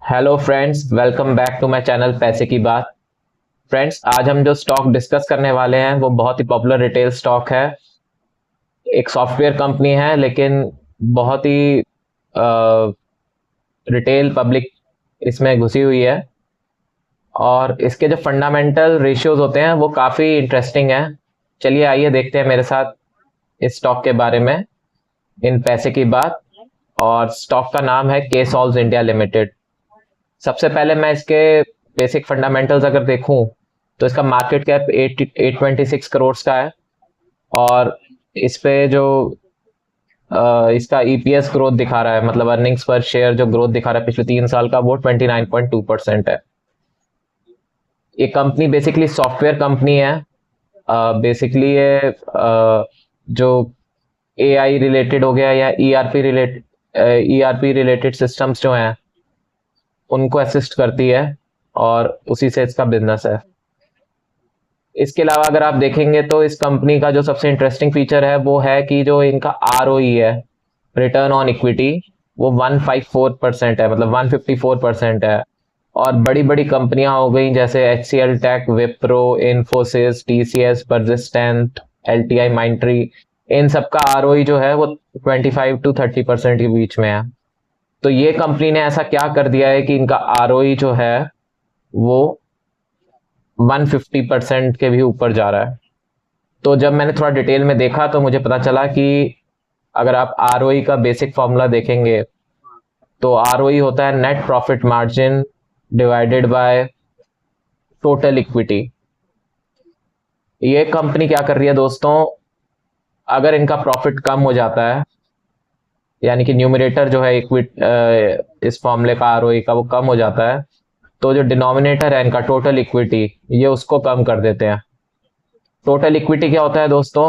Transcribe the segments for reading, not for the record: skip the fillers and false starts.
Hello friends, welcome back to my channel पैसे की बात। फ्रेंड्स, आज हम जो स्टॉक डिस्कस करने वाले हैं वो बहुत ही पॉपुलर रिटेल स्टॉक है। एक सॉफ्टवेयर कंपनी है, लेकिन बहुत ही रिटेल पब्लिक इसमें घुसी हुई है और इसके जो फंडामेंटल रेशियोज होते हैं वो काफ़ी इंटरेस्टिंग है। चलिए आइए देखते हैं मेरे साथ इस स्टॉक के बारे में इन पैसे की बात। और स्टॉक का नाम है के सॉल्व्स इंडिया लिमिटेड। सबसे पहले मैं इसके बेसिक फंडामेंटल्स अगर देखूं तो इसका मार्केट कैप 826 करोड़ का है। और इस पे जो इसका ईपीएस ग्रोथ दिखा रहा है, मतलब अर्निंग्स पर शेयर जो ग्रोथ दिखा रहा है पिछले 3 साल का, वो 29.2% है। ये कंपनी बेसिकली सॉफ्टवेयर कंपनी है। बेसिकली ये जो एआई रिलेटेड हो गया या ईआरपी रिलेटेड सिस्टम्स जो हैं उनको असिस्ट करती है और उसी से इसका बिजनेस है। इसके अलावा अगर आप देखेंगे तो इस कंपनी का जो सबसे इंटरेस्टिंग फीचर है वो है कि जो इनका आरओई है, रिटर्न ऑन इक्विटी, वो 154% है, मतलब 154% है। और बड़ी बड़ी कंपनियां हो गई जैसे H C L Tech, Wipro, Infosys, TCS, Persistent, L T I, Mindtree, इन सबका आरओई जो है वो 25 to 30% के बीच में है। तो ये कंपनी ने ऐसा क्या कर दिया है कि इनका आरओई जो है वो 150% के भी ऊपर जा रहा है। तो जब मैंने थोड़ा डिटेल में देखा तो मुझे पता चला कि अगर आप आरओई का बेसिक फॉर्मूला देखेंगे तो आरओई होता है net profit margin divided by total equity. ये कंपनी क्या कर रही है दोस्तों, अगर इनका प्रॉफिट कम हो जाता है, यानी कि न्यूमरेटर जो है इस फॉर्मूले का आरओई का वो कम हो जाता है, तो जो डिनोमिनेटर है इनका टोटल इक्विटी, ये उसको कम कर देते हैं। टोटल इक्विटी क्या होता है दोस्तों?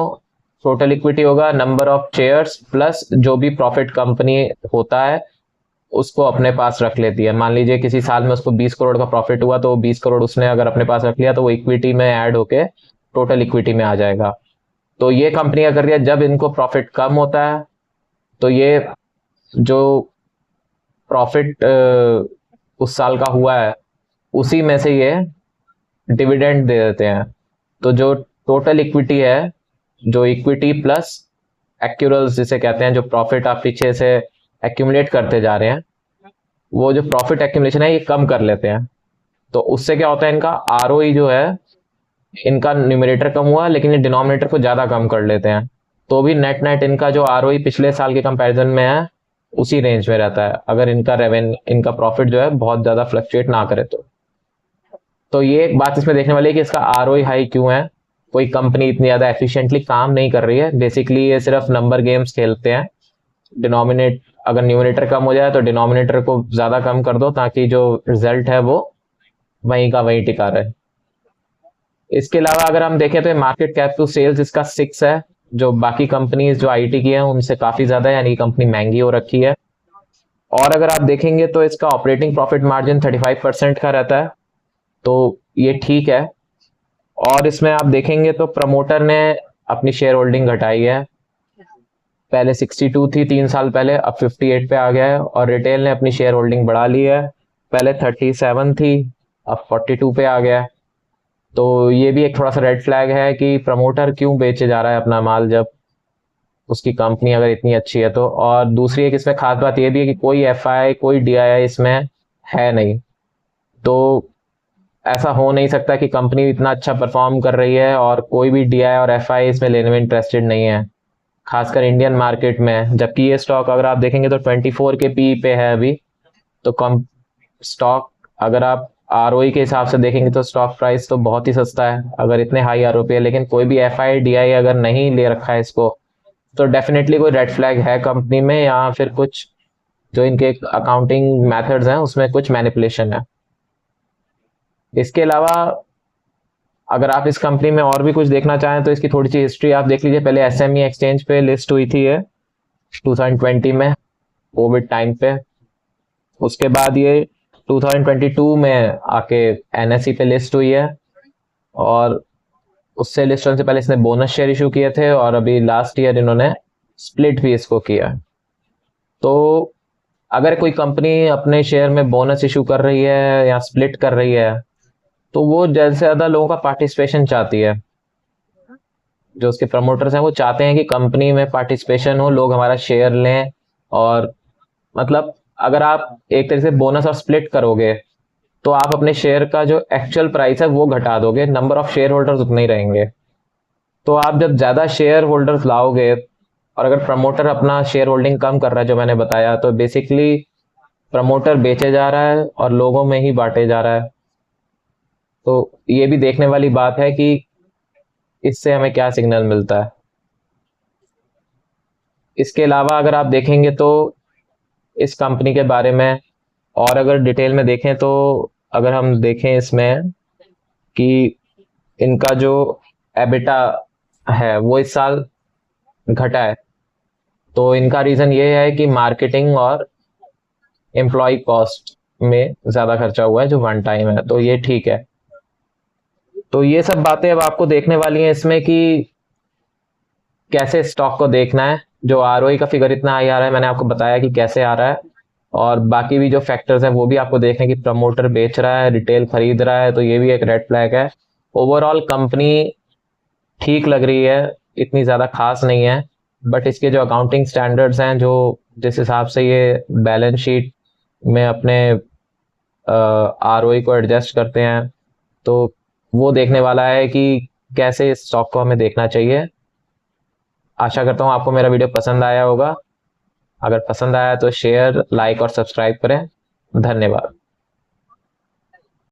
टोटल इक्विटी होगा नंबर ऑफ शेयर्स प्लस जो भी प्रॉफिट कंपनी होता है उसको अपने पास रख लेती है। मान लीजिए किसी साल में उसको 20 करोड़ का प्रॉफिट हुआ, तो 20 करोड़ उसने अगर अपने पास रख लिया तो वो इक्विटी में ऐड होके टोटल इक्विटी में आ जाएगा। तो ये कंपनी क्या कर रही है, जब इनको प्रॉफिट कम होता है तो ये जो प्रॉफिट उस साल का हुआ है उसी में से ये डिविडेंड दे देते हैं। तो जो टोटल इक्विटी है, जो इक्विटी प्लस एक्यूरल्स जिसे कहते हैं, जो प्रॉफिट आप पीछे से एक्यूमुलेट करते जा रहे हैं, वो जो प्रॉफिट एक्यूमुलेशन है ये कम कर लेते हैं। तो उससे क्या होता है, इनका आरओई जो है, इनका न्यूमरेटर कम हुआ लेकिन ये डिनोमिनेटर को ज्यादा कम कर लेते हैं। तो भी नेट नेट इनका जो आरओई पिछले साल के कंपैरिजन में है उसी रेंज में रहता है, अगर इनका प्रॉफिट जो है बहुत ज्यादा फ्लक्चुएट ना करे तो ये एक बात इसमें देखने वाली है कि इसका आरओई हाई क्यों है। कोई कंपनी इतनी ज्यादा एफिशिएंटली काम नहीं कर रही है, बेसिकली ये सिर्फ नंबर गेम्स खेलते हैं। डिनोमिनेट अगर न्यूमरेटर कम हो जाए तो डिनोमिनेटर को ज्यादा कम कर दो ताकि जो रिजल्ट है वो वहीं का वहीं टिका रहे। इसके अलावा अगर हम देखें तो मार्केट कैप टू सेल्स इसका 6 है, जो बाकी कंपनीज जो आईटी की हैं उनसे काफी ज्यादा है, यानी कंपनी महंगी हो रखी है। और अगर आप देखेंगे तो इसका ऑपरेटिंग प्रॉफिट मार्जिन 35% का रहता है, तो ये ठीक है। और इसमें आप देखेंगे तो प्रमोटर ने अपनी शेयर होल्डिंग घटाई है। पहले 62 थी 3 साल पहले, अब 58 पे आ गया है। और रिटेल ने अपनी शेयर होल्डिंग बढ़ा ली है, पहले 37 थी अब 42 पे आ गया है। तो ये भी एक थोड़ा सा रेड फ्लैग है कि प्रमोटर क्यों बेचे जा रहा है अपना माल जब उसकी कंपनी अगर इतनी अच्छी है तो। और दूसरी एक इसमें खास बात ये भी है कि कोई एफआई कोई डीआईआई इसमें है नहीं। तो ऐसा हो नहीं सकता कि कंपनी इतना अच्छा परफॉर्म कर रही है और कोई भी डीआई और एफआई इसमें लेने में इंटरेस्टेड नहीं है, खासकर इंडियन मार्केट में। जबकि ये स्टॉक अगर आप देखेंगे तो 24 के पी पे है अभी। तो कम स्टॉक, अगर आप आरओई के हिसाब से देखेंगे तो स्टॉक प्राइस तो बहुत ही सस्ता है अगर इतने हाई आरओ पे है। लेकिन कोई भी एफआई डीआई अगर नहीं ले रखा है इसको तो डेफिनेटली कोई रेड फ्लैग है कंपनी में, या फिर कुछ जो इनके अकाउंटिंग मेथड्स हैं उसमें कुछ मैनिपुलेशन है। इसके अलावा अगर आप इस कंपनी में और भी कुछ देखना चाहें तो इसकी थोड़ी सी हिस्ट्री आप देख लीजिए। पहले एसएमई एक्सचेंज पे लिस्ट हुई थी ये 2020 में, कोविड टाइम पे। उसके बाद ये 2022 में आके एनएसई पे लिस्ट हुई है। और उससे लिस्ट होने से पहले इसने बोनस शेयर इशू किए थे और अभी लास्ट ईयर इन्होंने स्प्लिट भी इसको किया। तो अगर कोई कंपनी अपने शेयर में बोनस इशू कर रही है या स्प्लिट कर रही है, तो वो ज़्यादा से ज़्यादा लोगों का पार्टिसिपेशन चाहती है। जो उसके प्रमोटर्स हैं वो चाहते हैं कि कंपनी में पार्टिसिपेशन हो, लोग हमारा शेयर लें। और मतलब अगर आप एक तरीके से बोनस और स्प्लिट करोगे, तो आप अपने शेयर का जो एक्चुअल प्राइस है वो घटा दोगे, नंबर ऑफ शेयर होल्डर्स उतने ही रहेंगे। तो आप जब ज़्यादा शेयर होल्डर्स लाओगे, और अगर प्रमोटर अपना शेयर होल्डिंग कम कर रहा है जो मैंने बताया, तो बेसिकली प्रमोटर बेचे जा रहा है और लोगों में ही बांटे जा रहा है। तो ये भी देखने वाली बात है कि इससे हमें क्या सिग्नल मिलता है। इसके अलावा अगर आप देखेंगे तो इस कंपनी के बारे में और अगर डिटेल में देखें, तो अगर हम देखें इसमें कि इनका जो एबिटा है वो इस साल घटा है, तो इनका रीज़न ये है कि मार्केटिंग और एम्प्लॉय कॉस्ट में ज़्यादा खर्चा हुआ है जो वन टाइम है, तो ये ठीक है। तो ये सब बातें अब आपको देखने वाली हैं इसमें कि कैसे स्टॉक को देखना है। जो आरओई का फिगर इतना हाई आ रहा है, मैंने आपको बताया कि कैसे आ रहा है। और बाकी भी जो फैक्टर्स हैं वो भी आपको देखने की, प्रमोटर बेच रहा है, रिटेल खरीद रहा है, तो ये भी एक रेड फ्लैग है। ओवरऑल कंपनी ठीक लग रही है, इतनी ज़्यादा खास नहीं है, बट इसके जो अकाउंटिंग स्टैंडर्ड्स हैं, जो जिस हिसाब से ये बैलेंस शीट में अपने आरओई को एडजस्ट करते हैं, तो वो देखने वाला है कि कैसे इस स्टॉक को हमें देखना चाहिए। आशा करता हूँ आपको मेरा वीडियो पसंद आया होगा। अगर पसंद आया तो शेयर, लाइक और सब्सक्राइब करें। धन्यवाद।